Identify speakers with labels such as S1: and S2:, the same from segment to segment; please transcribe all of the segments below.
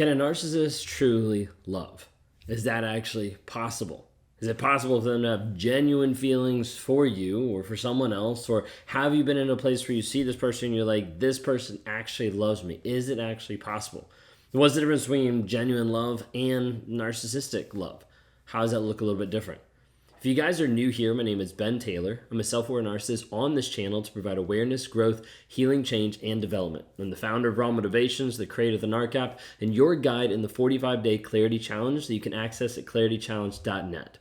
S1: Can a narcissist truly love? Is that actually possible? Is it possible for them to have genuine feelings for you or for someone else? Or have you been in a place where you see this person and you're like, this person actually loves me? Is it actually possible? What's the difference between genuine love and narcissistic love? How does that look a little bit different? If you guys are new here, my name is Ben Taylor. I'm a self-aware narcissist on this channel to provide awareness, growth, healing, change, and development. I'm the founder of Raw Motivations, the creator of the Narc app, and your guide in the 45-day Clarity Challenge that you can access at claritychallenge.net.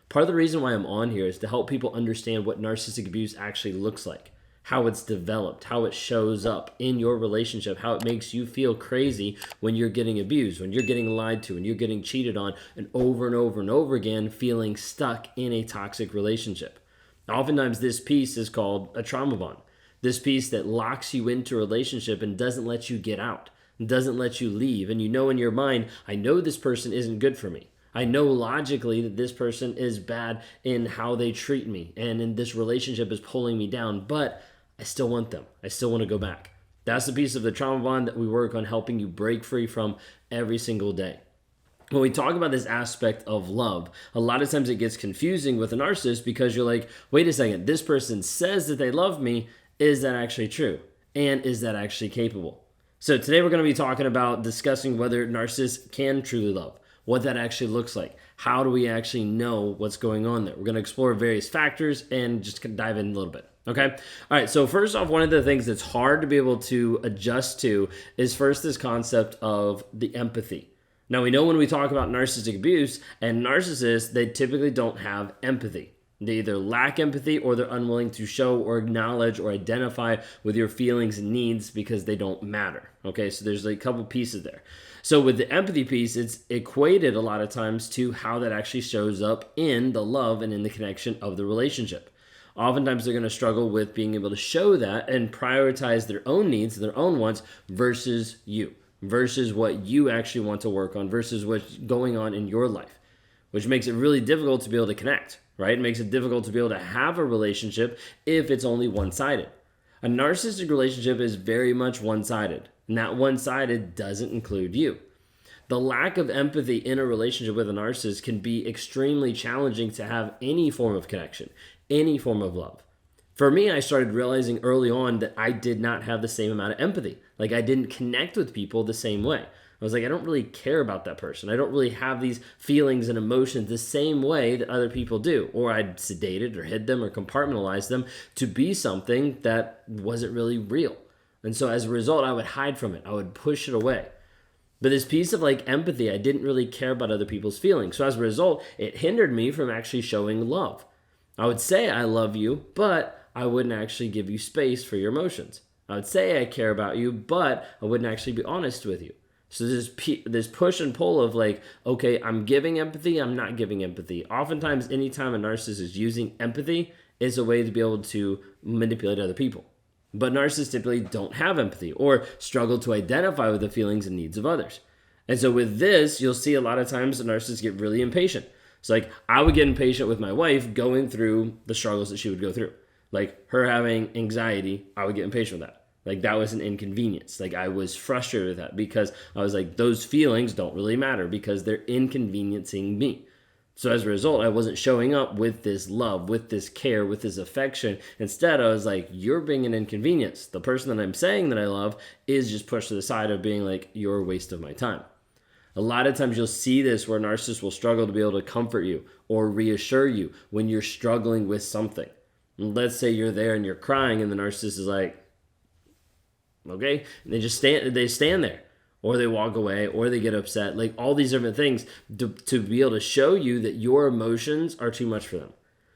S1: Part of the reason why I'm on here is to help people understand what narcissistic abuse actually looks like, how it's developed, how it shows up in your relationship, how it makes you feel crazy when you're getting abused, when you're getting lied to, when you're getting cheated on, and over again, feeling stuck in a toxic relationship. Oftentimes, this piece is called a trauma bond. This piece that locks you into a relationship and doesn't let you get out, doesn't let you leave. And you know in your mind, I know this person isn't good for me. I know logically that this person is bad in how they treat me and in this relationship is pulling me down, but I still want them. I still want to go back. That's the piece of the trauma bond that we work on helping you break free from every single day. When we talk about this aspect of love, a lot of times it gets confusing with a narcissist because you're like, wait a second, this person says that they love me. Is that actually true? And is that actually capable? So today we're going to be talking about discussing whether narcissists can truly love, what that actually looks like. How do we actually know what's going on there? We're going to explore various factors and just dive in a little bit. Okay. All right. So first off, one of the things that's hard to be able to adjust to is first this concept of the empathy. Now we know when we talk about narcissistic abuse and narcissists, they typically don't have empathy. They either lack empathy or they're unwilling to show or acknowledge or identify with your feelings and needs because they don't matter. Okay, so there's like a couple pieces there. So with the empathy piece, it's equated a lot of times to how that actually shows up in the love and in the connection of the relationship. Oftentimes they're going to struggle with being able to show that and prioritize their own needs, their own wants versus you, versus what you actually want to work on, versus what's going on in your life, which makes it really difficult to be able to connect. Right? It makes it difficult to be able to have a relationship if it's only one-sided. A narcissistic relationship is very much one-sided, and that one-sided doesn't include you. The lack of empathy in a relationship with a narcissist can be extremely challenging to have any form of connection, any form of love. For me, I started realizing early on that I did not have the same amount of empathy. Like I didn't connect with people the same way. I was like, I don't really care about that person. I don't really have these feelings and emotions the same way that other people do. Or I'd sedated or hid them or compartmentalized them to be something that wasn't really real. And so as a result, I would hide from it. I would push it away. But this piece of like empathy, I didn't really care about other people's feelings. So as a result, it hindered me from actually showing love. I would say I love you, but I wouldn't actually give you space for your emotions. I would say I care about you, but I wouldn't actually be honest with you. So this push and pull of like, okay, I'm giving empathy, I'm not giving empathy. Oftentimes, anytime a narcissist is using empathy, it's a way to be able to manipulate other people. But narcissists typically don't have empathy or struggle to identify with the feelings and needs of others. And so with this, you'll see a lot of times the narcissists get really impatient. It's like I would get impatient with my wife going through the struggles that she would go through. Like her having anxiety, I would get impatient with that. Like that was an inconvenience. Like I was frustrated with that because I was like, those feelings don't really matter because they're inconveniencing me. So as a result, I wasn't showing up with this love, with this care, with this affection. Instead, I was like, you're being an inconvenience. The person that I'm saying that I love is just pushed to the side of being like, you're a waste of my time. A lot of times you'll see this where narcissists will struggle to be able to comfort you or reassure you when you're struggling with something. And let's say you're there and you're crying and the narcissist is like, okay, and they stand there, or they walk away, or they get upset, like all these different things to be able to show you that your emotions are too much for them.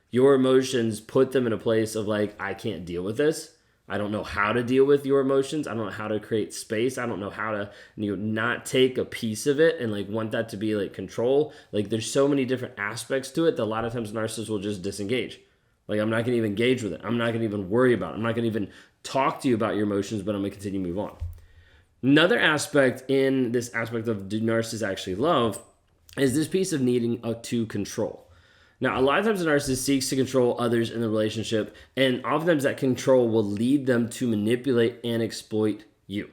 S1: Your emotions put them in a place of like, I can't deal with this. I don't know how to deal with your emotions. I don't know how to create space. I don't know how to not take a piece of it and like want that to be like control. Like there's so many different aspects to it that a lot of times narcissists will just disengage. Like I'm not going to even engage with it. I'm not going to even worry about it. I'm not going to even talk to you about your emotions, but I'm going to continue to move on. Another aspect in this aspect of do narcissists actually love is this piece of needing to control. Now, a lot of times a narcissist seeks to control others in the relationship, and oftentimes that control will lead them to manipulate and exploit you.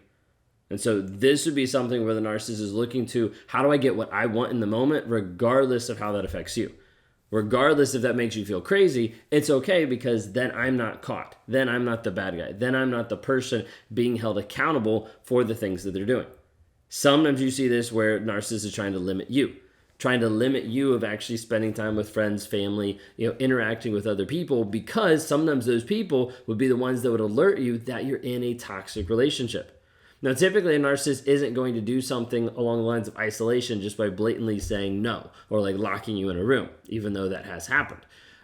S1: And so this would be something where the narcissist is looking to, how do I get what I want in the moment, regardless of how that affects you? Regardless if that makes you feel crazy, it's okay, because then I'm not caught. Then I'm not the bad guy. Then I'm not the person being held accountable for the things that they're doing. Sometimes you see this where narcissist is trying to limit you of actually spending time with friends, family, interacting with other people, because sometimes those people would be the ones that would alert you that you're in a toxic relationship. Now, typically, a narcissist isn't going to do something along the lines of isolation just by blatantly saying no, or like locking you in a room, even though that has happened.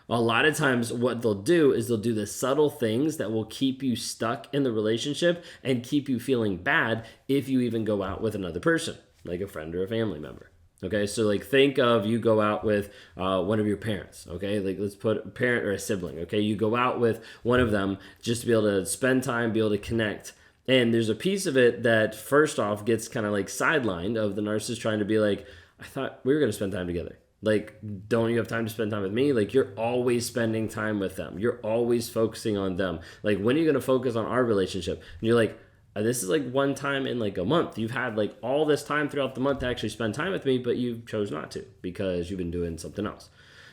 S1: A lot of times what they'll do is they'll do the subtle things that will keep you stuck in the relationship and keep you feeling bad if you even go out with another person, like a friend or a family member. Okay, so like think of you go out with one of your parents, okay? Like let's put a parent or a sibling, okay? You go out with one of them just to be able to spend time, be able to connect. And there's a piece of it that first off gets kind of like sidelined of the narcissist trying to be like, I thought we were going to spend time together. Like, don't you have time to spend time with me? Like, you're always spending time with them. You're always focusing on them. Like, when are you going to focus on our relationship? And you're like, this is like one time in like a month. You've had like all this time throughout the month to actually spend time with me, but you chose not to because you've been doing something else.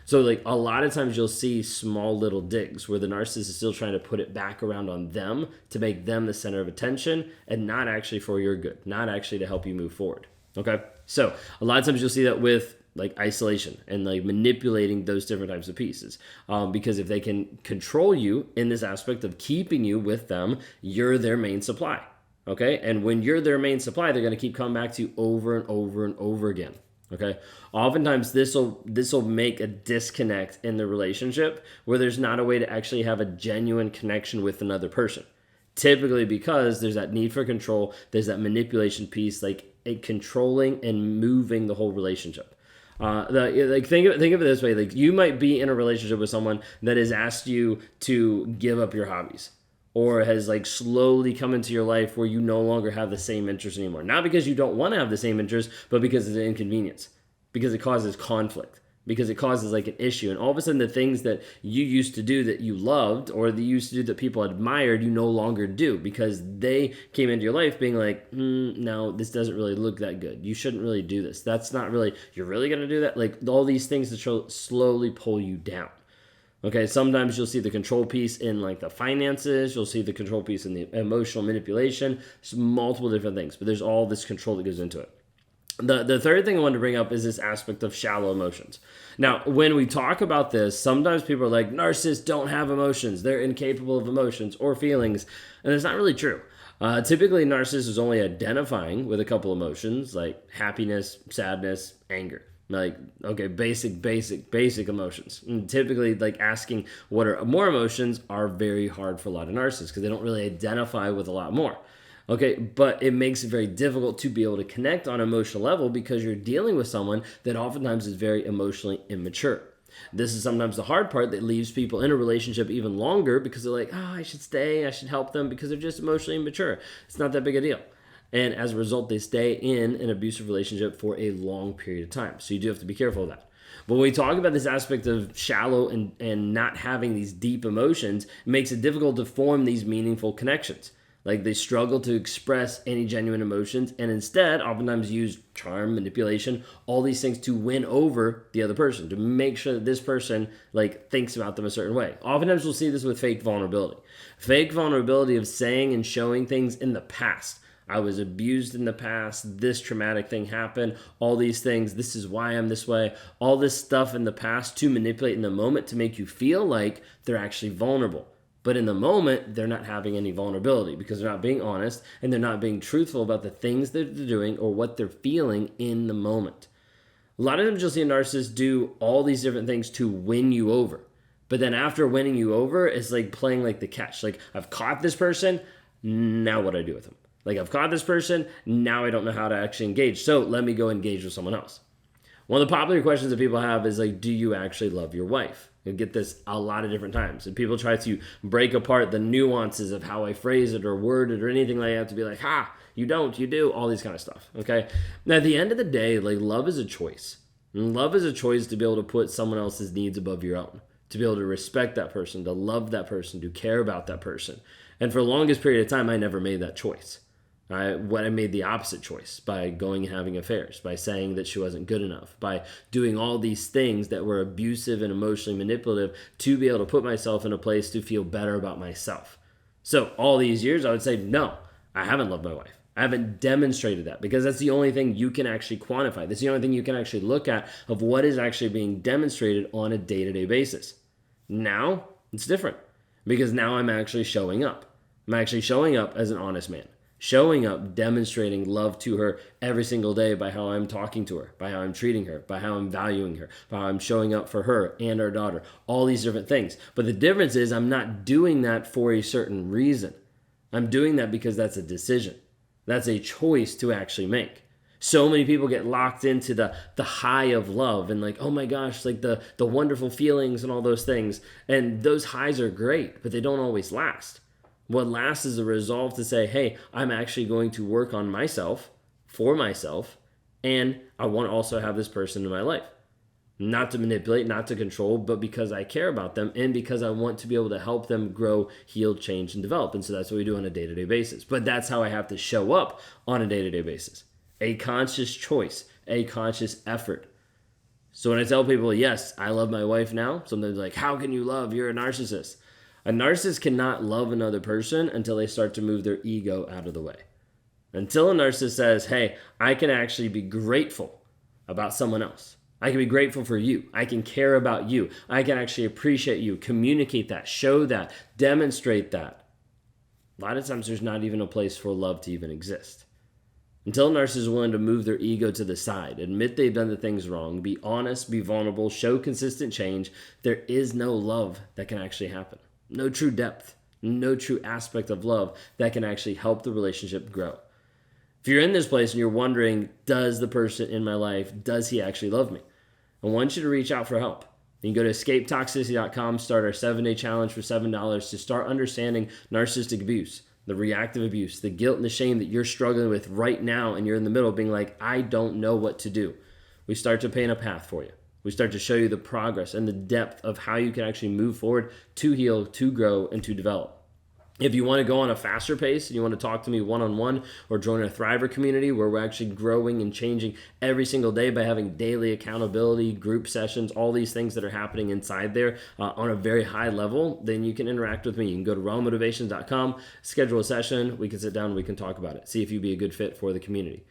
S1: So like a lot of times you'll see small little digs where the narcissist is still trying to put it back around on them to make them the center of attention and not actually for your good, not actually to help you move forward. Okay. So a lot of times you'll see that with like isolation and like manipulating those different types of pieces. Because if they can control you in this aspect of keeping you with them, you're their main supply. Okay. And when you're their main supply, they're going to keep coming back to you over and over and over again. Okay. Oftentimes this will make a disconnect in the relationship where there's not a way to actually have a genuine connection with another person. Typically because there's that need for control, there's that manipulation piece, like controlling and moving the whole relationship. Think of it this way: like you might be in a relationship with someone that has asked you to give up your hobbies, or has like slowly come into your life where you no longer have the same interest anymore. Not because you don't want to have the same interest, but because it's an inconvenience, because it causes conflict, because it causes like an issue. And all of a sudden the things that you used to do that you loved, or that you used to do that people admired, you no longer do because they came into your life being like, no, this doesn't really look that good. You shouldn't really do this. That's not really, you're really going to do that? Like all these things that slowly pull you down. Okay, sometimes you'll see the control piece in like the finances, you'll see the control piece in the emotional manipulation, there's multiple different things, but there's all this control that goes into it. The third thing I wanted to bring up is this aspect of shallow emotions. Now, when we talk about this, sometimes people are like, narcissists don't have emotions, they're incapable of emotions or feelings, and it's not really true. Typically, narcissists is only identifying with a couple emotions like happiness, sadness, anger. Like, okay, basic emotions. And typically, like asking what are more emotions are very hard for a lot of narcissists because they don't really identify with a lot more. Okay, but it makes it very difficult to be able to connect on an emotional level because you're dealing with someone that oftentimes is very emotionally immature. This is sometimes the hard part that leaves people in a relationship even longer because they're like, oh, I should stay, I should help them because they're just emotionally immature. It's not that big a deal. And as a result, they stay in an abusive relationship for a long period of time. So you do have to be careful of that. But when we talk about this aspect of shallow and not having these deep emotions, it makes it difficult to form these meaningful connections. Like they struggle to express any genuine emotions and instead oftentimes use charm, manipulation, all these things to win over the other person, to make sure that this person like thinks about them a certain way. Oftentimes we'll see this with fake vulnerability. Fake vulnerability of saying and showing things in the past. I was abused in the past, this traumatic thing happened, all these things, this is why I'm this way, all this stuff in the past to manipulate in the moment to make you feel like they're actually vulnerable. But in the moment, they're not having any vulnerability because they're not being honest and they're not being truthful about the things that they're doing or what they're feeling in the moment. A lot of times you'll see a narcissist do all these different things to win you over. But then after winning you over, it's like playing like the catch. Like, I've caught this person, now what do I do with them? Like, I've caught this person, now I don't know how to actually engage, so let me go engage with someone else. One of the popular questions that people have is like, do you actually love your wife? You'll get this a lot of different times. And people try to break apart the nuances of how I phrase it or word it or anything like that to be like, you don't, you do, all these kind of stuff, okay? Now, at the end of the day, like, love is a choice. And love is a choice to be able to put someone else's needs above your own, to be able to respect that person, to love that person, to care about that person. And for the longest period of time, I never made that choice. When I made the opposite choice by going and having affairs, by saying that she wasn't good enough, by doing all these things that were abusive and emotionally manipulative to be able to put myself in a place to feel better about myself. So all these years, I would say, no, I haven't loved my wife. I haven't demonstrated that, because that's the only thing you can actually quantify. That's the only thing you can actually look at of what is actually being demonstrated on a day-to-day basis. Now, it's different, because now I'm actually showing up. I'm actually showing up as an honest man, showing up, demonstrating love to her every single day by how I'm talking to her, by how I'm treating her, by how I'm valuing her, by how I'm showing up for her and our daughter, all these different things. But the difference is I'm not doing that for a certain reason. I'm doing that because that's a decision. That's a choice to actually make. So many people get locked into the high of love and like, oh my gosh, like the wonderful feelings and all those things. And those highs are great, but they don't always last. What lasts is a resolve to say, hey, I'm actually going to work on myself, for myself, and I want to also have this person in my life. Not to manipulate, not to control, but because I care about them and because I want to be able to help them grow, heal, change, and develop. And so that's what we do on a day-to-day basis. But that's how I have to show up on a day-to-day basis. A conscious choice, a conscious effort. So when I tell people, yes, I love my wife now, sometimes like, how can you love? You're a narcissist. A narcissist cannot love another person until they start to move their ego out of the way. Until a narcissist says, hey, I can actually be grateful about someone else. I can be grateful for you. I can care about you. I can actually appreciate you, communicate that, show that, demonstrate that. A lot of times there's not even a place for love to even exist. Until a narcissist is willing to move their ego to the side, admit they've done the things wrong, be honest, be vulnerable, show consistent change, there is no love that can actually happen. No true depth, no true aspect of love that can actually help the relationship grow. If you're in this place and you're wondering, does the person in my life, does he actually love me? I want you to reach out for help. You can go to escapetoxicity.com, start our 7-day challenge for $7 to start understanding narcissistic abuse, the reactive abuse, the guilt and the shame that you're struggling with right now, and you're in the middle being like, I don't know what to do. We start to paint a path for you. We start to show you the progress and the depth of how you can actually move forward to heal, to grow, and to develop. If you want to go on a faster pace and you want to talk to me one-on-one or join a Thriver community where we're actually growing and changing every single day by having daily accountability, group sessions, all these things that are happening inside there on a very high level, then you can interact with me. You can go to rawmotivations.com, schedule a session, we can sit down and we can talk about it, see if you'd be a good fit for the community.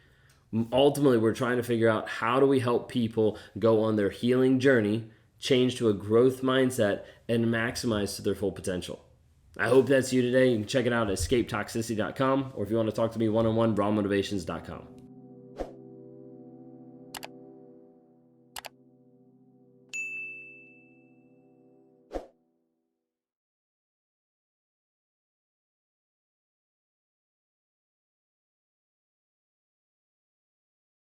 S1: Ultimately, we're trying to figure out how do we help people go on their healing journey, change to a growth mindset, and maximize to their full potential. I hope that's you today. You can check it out at escapetoxicity.com, or if you want to talk to me one-on-one, rawmotivations.com.